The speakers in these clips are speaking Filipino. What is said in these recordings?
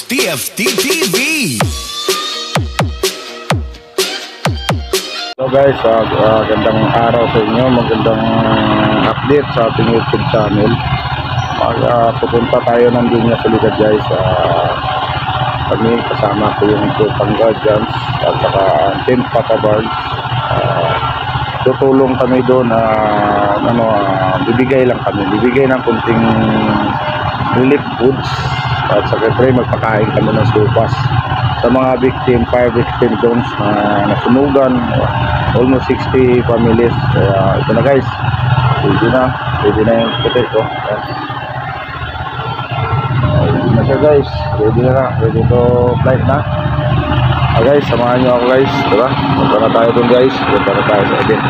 TFT-TV. Hello guys, magandang araw sa inyo, magandang update sa ating YouTube channel. Pupunta tayo ng Dunya Soledad guys. Kami kasama ko yung Tupang Guardians at saka Team Papa Bards. Tutulong kami doon, bibigay ng kunting relief goods at saka magpakain kami ng supas sa mga fire victim zones na nasunugan, almost 60 families. Kaya ito na guys, ready na yung potato. Ready na siya guys, ready to flight na. Guys, samahan nyo ako guys, diba? Punta na tayo dun guys, punta na tayo sa edit.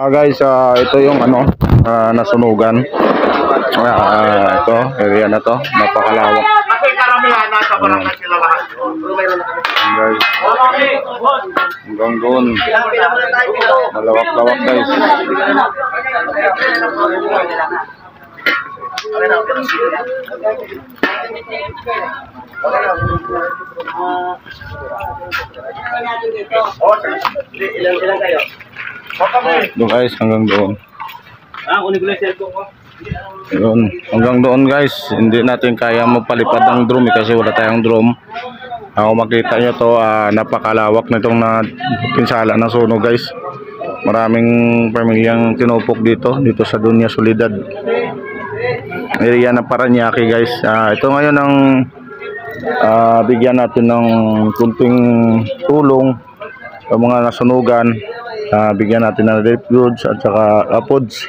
Guys, ito yung nasunugan. Ito, area na to, napakalawak. Kasi karamihan nasa barangay sila lahat. Guys, hanggang doon, malawak-lawak guys. Ilan kayo? Doon guys, hanggang doon. Kunin ko lang cellphone ko. Yun, hanggang doon guys. Hindi natin kaya magpalipad ng drone kasi wala tayong drone. Kung makita nyo to, napakalawak na itong pinsala ng sunog guys. Maraming pamilyang tinupok dito sa Dunya Soledad, area ng Parañaque guys. Ito ngayon ang bigyan natin ng kunting tulong sa mga nasunugan. Bigyan natin ng relief goods at saka foods.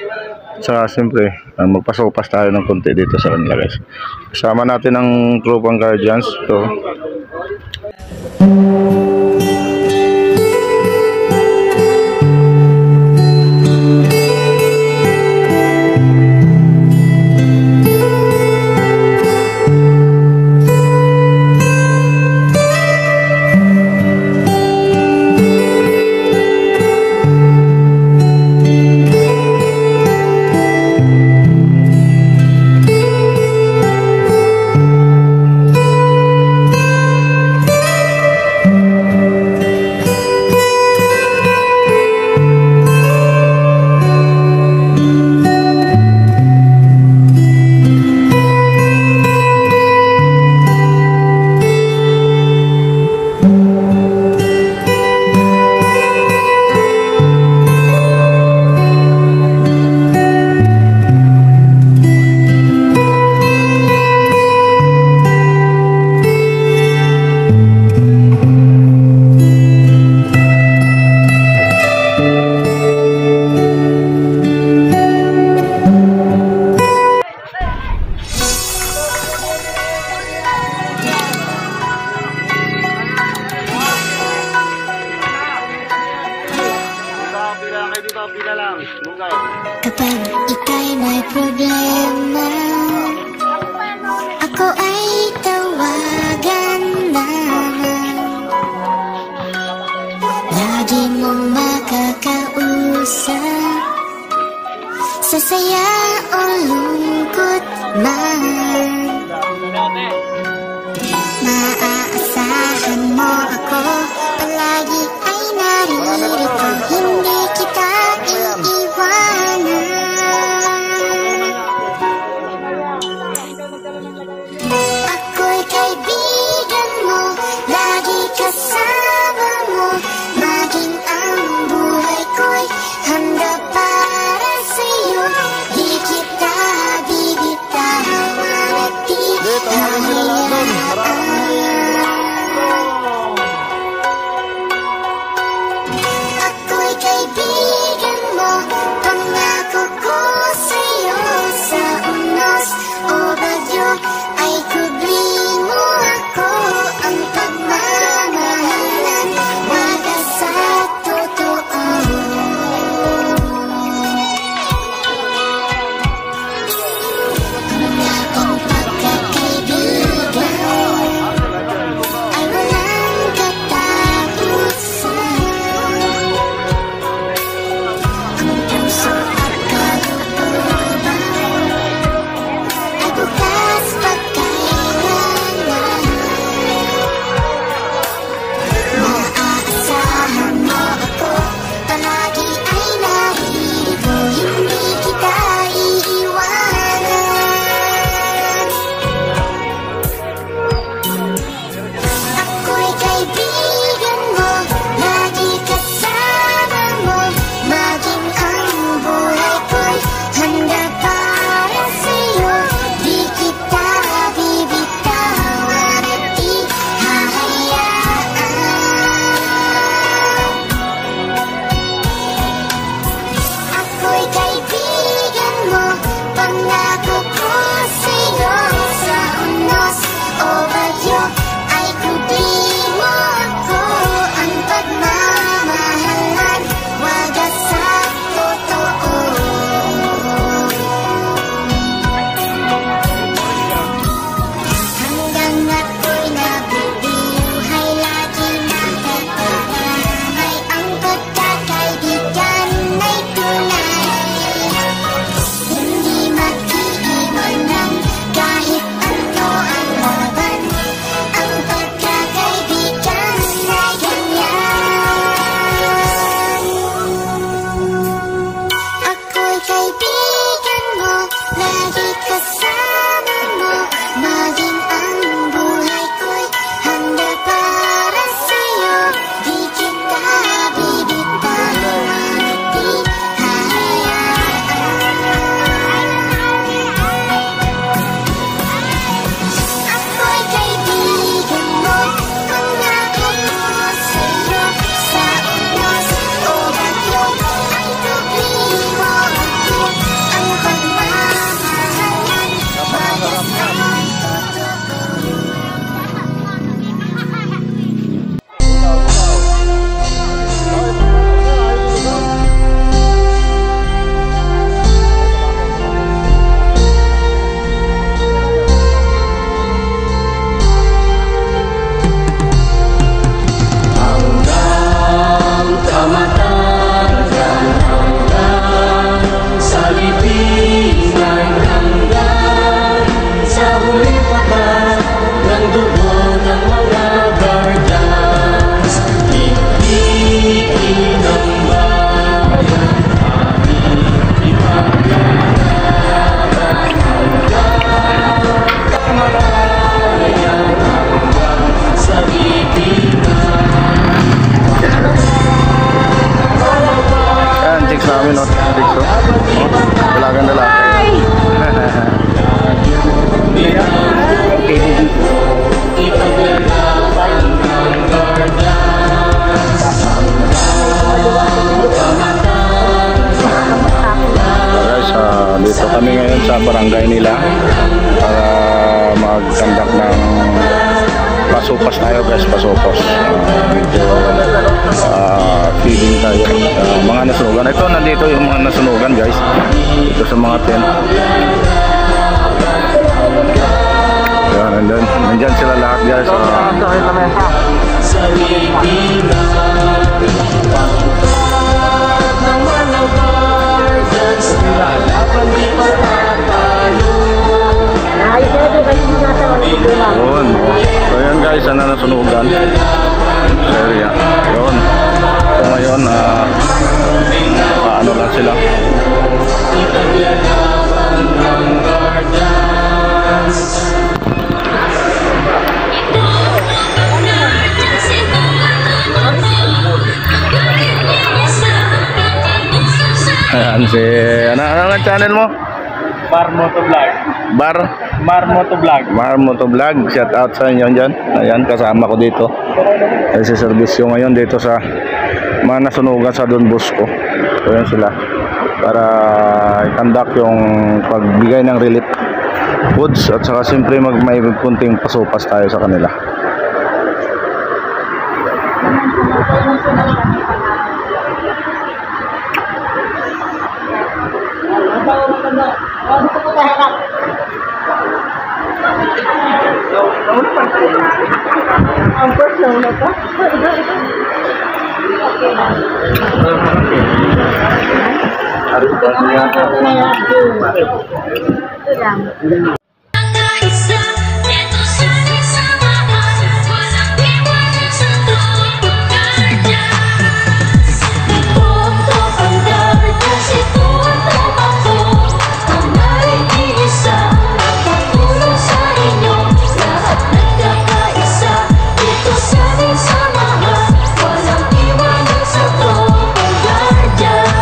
Saka siyempre magpasopas tayo ng konti dito sa kanila guys. Kasama natin ang Tupang Guardians. Kapag ika'y may problema, ako ay tawagan na. Lagi mong makakausap, sa saya o lungkot man. Maaasahan mo ako, palagi ay naririto, hindi kita iiwanan. Ako'y kaibigan mo, lagi kasama mo, maging ang buhay ko'y handa para sa'yo. Di kita bibitawan at di hahayaan. Ako'y kaibigan mo, pangako ko sa'yo, sa unos o bagyo ay kubli mo ako. Ang pagmamahalan, wagas sa totoo. Ang ating pagkakaibigan ay walang katapusan. Ang puso at kalooban ay bukas pagkailangan. Maaasahan mo ako, palagi ay naririto, hindi kita iiwanan. Ako'y kaibigan mo, lagi kasama mo, maging ang buhay ko'y handa para sa'yo. Di kita bibitawan at di hahayaan. Ako'y kaibigan mo, pangako ko sa'yo, sa unos o bagyo ay kubli mo ako. Ang pagmamahalan, wagas sa totoo. Hanggang ako'y nabubuhay, lagi nakakaramay, ang pagkakaibigan ay tunay. Hindi mag-iiwanan kahit ano ang laban, ang pagkakaibigan ay ganyan. Ako'y kaibigan mo, lagi kasama mo, maging ang buhay ko'y handa para sa'yo. Di kita bibitawan at di hahayaan. Ako'y kaibigan mo, pangako ko sa'yo, sa unos o bagyo ay kubli mo ako. Ang pagmamahalan, wagas sa totoo. Yan, chicks namin, no? Dito. Dalagang lalaki. Guys, dito kami ngayon sa barangay nila para mag-conduct ng pasupas tayo guys, pasupas. Medyo feeding tayo. Mga nasunugan. Ito, nandito yung mga nasunugan guys. Ito sa mga tent. Yan, and then, nandyan sila lahat guys. Yun. So yan guys, ano nasunugan area. Yun. So ngayon, ano lang sila. Ayan si, ano ang channel mo? Bar Motovlog. Mar Motovlog. Shout out sa inyo dyan. Ayan, kasama ko dito. Ay si servisyo ngayon dito sa mga nasunugan sa Don Bosco. So yan sila. Para i-conduct yung pagbigay ng relief goods at saka siyempre may kunting pasupas tayo sa kanila. Ang first lang na to. Isa, ito sana'y samahan. Walang iwanan sa tutugardyas. Ito ang gardyas, ito ang tumako. Ang naiisa, nakatulong sa inyo. Lahat nagkakaisa, ito sana'y samahan. Walang iwanan sa tutugardyas.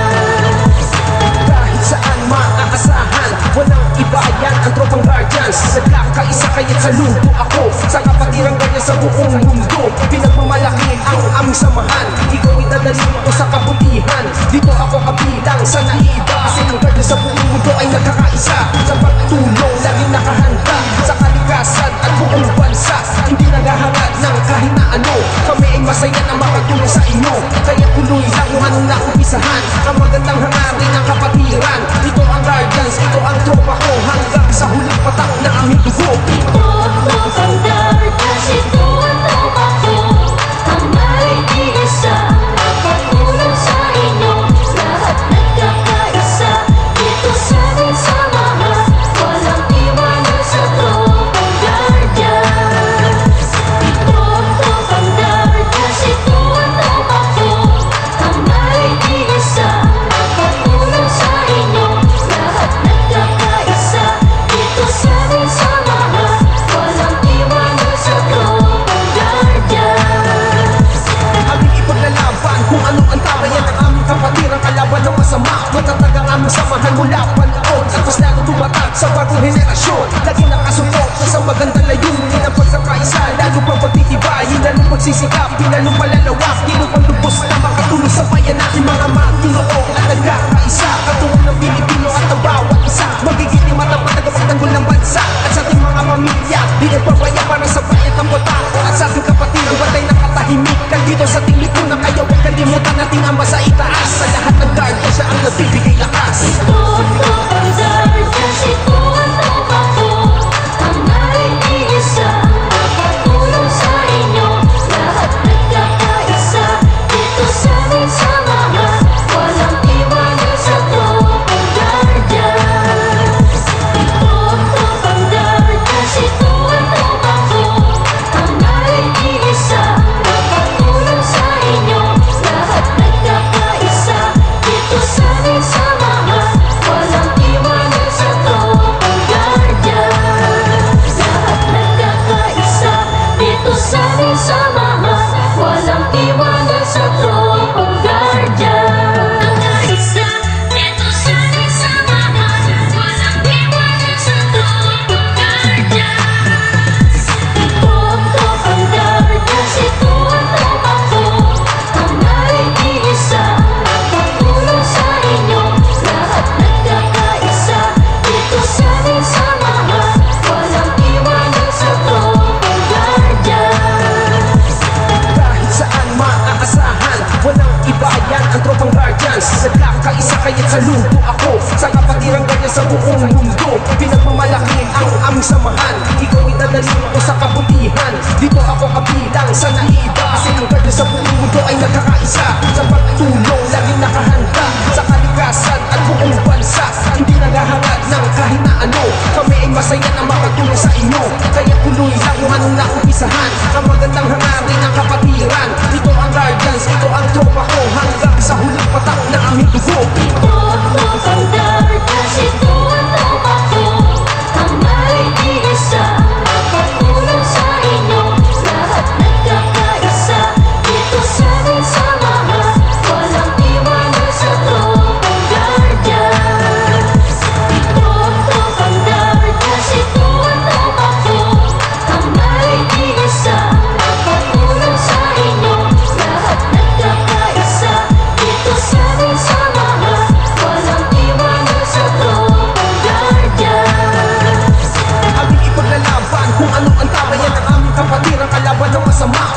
Kahit saan maaasahan, walang iba yan ang tropang guardians. Nagkakaisa kaya't saludo ako sa kapatiran kanya sa buong mundo. Pinagmamalaki ang aming samahan, ikaw idadalhin ko sa kabutihan. Dito ako kabilang sa naiba, kasi ang guardian sa buong mundo ay nagkakaisa. Sa pagtulong, laging nakahanda sa kalikasan at buong bansa. Hindi naghahangad ng kahit na ano, kami ay masaya na makatulong sa inyo. Kaya tuloy lang kung anong nakumpisahan, ang magandang hangarin ng kapatiran. Ito ang guardians, ito ang tropa ko, hanggang sa huling patak na aming dugo. Ito ang gardyas, ito ang tumako. Ang naiisa, nakatulong sa inyo. Lahat nagkakaisa, ito sana'y samahan. Walang iwanan sa tutugardyas. Ito ang gardyas, ito ang tumako. Ang naiisa, nakatulong sa inyo. Lahat nagkakaisa, ito sana'y samahan. Walang iwanan sa tutugardyas. Aming ipaglalaban kung ano ang tama, yan ang aming kapatiran. Kalaban ng masama, matatag ang aming samahan mula panoon. At mas lalo tumatag sa bagong henerasyon. Lagi nakasuporta sa magandang layunin ang pagkakaisa, lalo pang pagtitibayin, lalo pagsisikapin, lalo palalawak, lalo pang lubos na makatulong sa bayan natin mga matulong at nagkakaisa. Katulong ng Pilipino at ang bawat isa, magiging matapat na kapagtanggol ng bansa. At sa ating mga pamilya, di nagpapaya para sa bayan ang botako. At sa ating kapatid, batay nakatahimikan dito sa ating lipunan. Kaya huwag kalimutan natin ang masa itaas. Sa lahat ng guardia, siya ang nagbibigay lakas. Ito ang gardyas, ito ang tumako. Ang naiisa, nakatulong sa inyo. Lahat nagkakaisa, ito sana'y samahan. Walang iwanan sa tutugardyas. Ito ang gardyas, ito ang tumako. Ang naiisa, nakatulong sa inyo. Lahat nagkakaisa, ito sana'y samahan. Walang matibay ang aming samahan. Ikaw idadalhin ko sa kabutihan. Dito ako kabilang sa naiba, kasi ang ganda sa buong mundo ay nagkakaisa. Sa pagtulong, laging nakahanda sa kalikasan at buong bansa. Hindi naghahangad ng kahit na ano. Kami ay masaya na makatulong sa inyo. Kaya tuloy lang kung anong naumpisahan. Ang magandang hangarin ng kapatiran. Ito ang Guardians, ito ang tropa ko. Hanggang sa huling patak na aming dugo.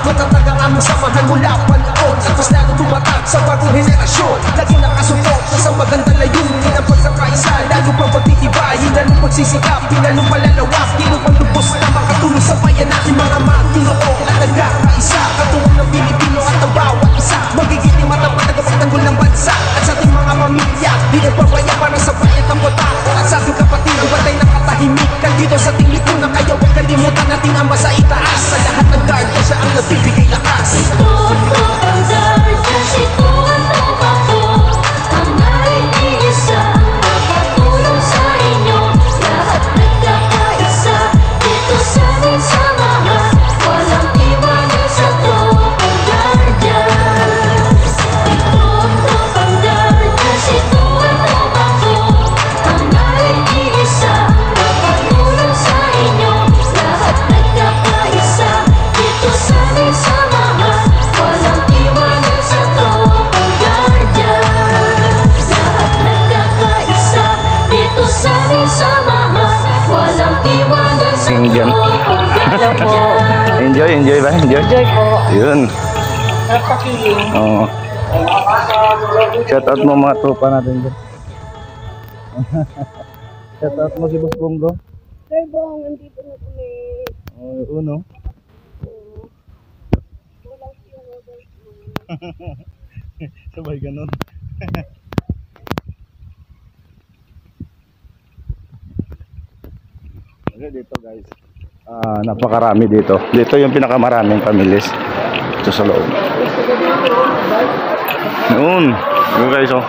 Matatag ang aming samahan mula panoon at mas lalo tumatak sa bagong henerasyon. Lagi nakasuporta sa magandang layunin ang pagkakaisa, lalo pang pagtitibayin, lalo pagsisikap, lalo palalawak, lalo pang lubos na makatulong sa bayan natin mga matinuok at nagkakaisa. Katuwang ng Pilipino at ang bawat isa, magiging matapat na kapagtanggol ng bansa. At sa ating mga pamilya, di nagpapaya para sa bayan ang batak. At sa ating kapatid, batay ng katahimikan dito sa ating lipunan. Kaya huwag kalimutan natin ang masa itaas. Sa lahat ng guardia siya ang nagbibigay lakas. Indian. Enjoy ba? Enjoy po. Yun. Napakiling. Oo. Shout out mo mga tropa natin dyan. Shout out mo si Boss Bongo. Sir Bong, nandito na kami. Uno. Walang sinodal po. Sabay ganun. Okay, dito guys. Napakarami dito. Dito yung pinakamaraming pamilis. Ito sa loob. Noon. Yun guys oh.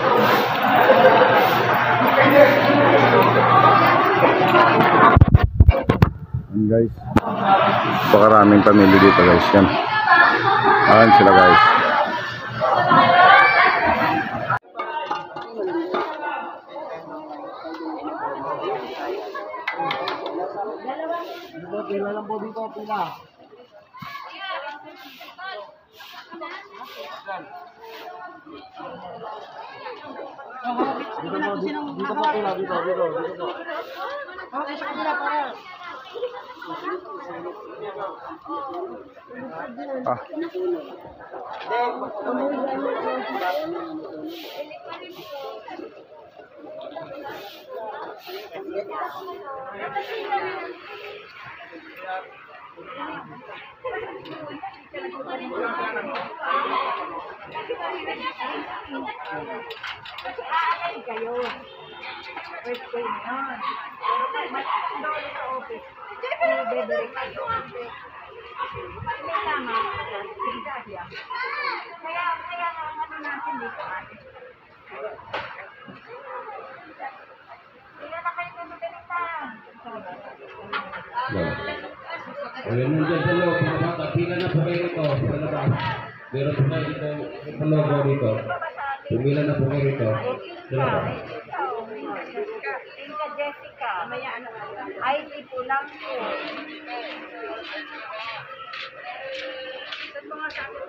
Yan guys. Napakaraming pamilya dito guys. Yan. Ayan sila guys. Pila lang po dito, pila. Dito po pila, dito po. Okay, sa kabila para. Kayo. First ko yun. Doon sa office. Bebe. Tama. Kaya ano natin dito ate. Kaya na kayo madaling na. Ayun nandiyan sa loob, mga bata, pila na po kayo rito sa labas. Meron po kayo dito sa logo dito. Pumila na po kayo rito sa labas. Inka Jessica. IT po lang po. Sa mga sabi ko.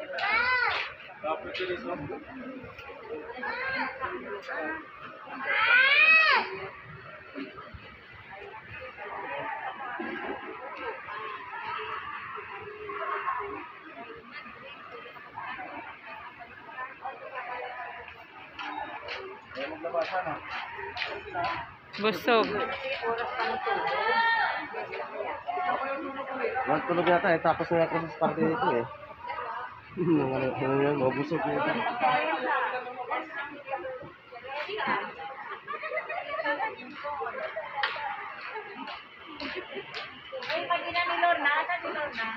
Maglabasan ah. Busog. Tulog yata eh, tapos na Christmas party dito eh. Mabusog yun. Ay, pag ina ni Lorna, saan si Lorna?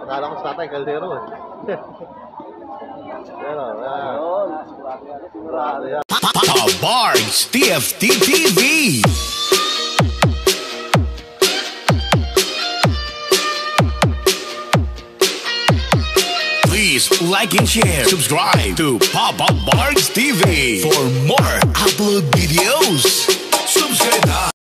Akala ko sa tatay, kaldero eh. Yan o, yan. Sigurado yan. Bards TFT TV. Please like and share. Subscribe to Papa Bards TV for more upload videos. Subscribe now.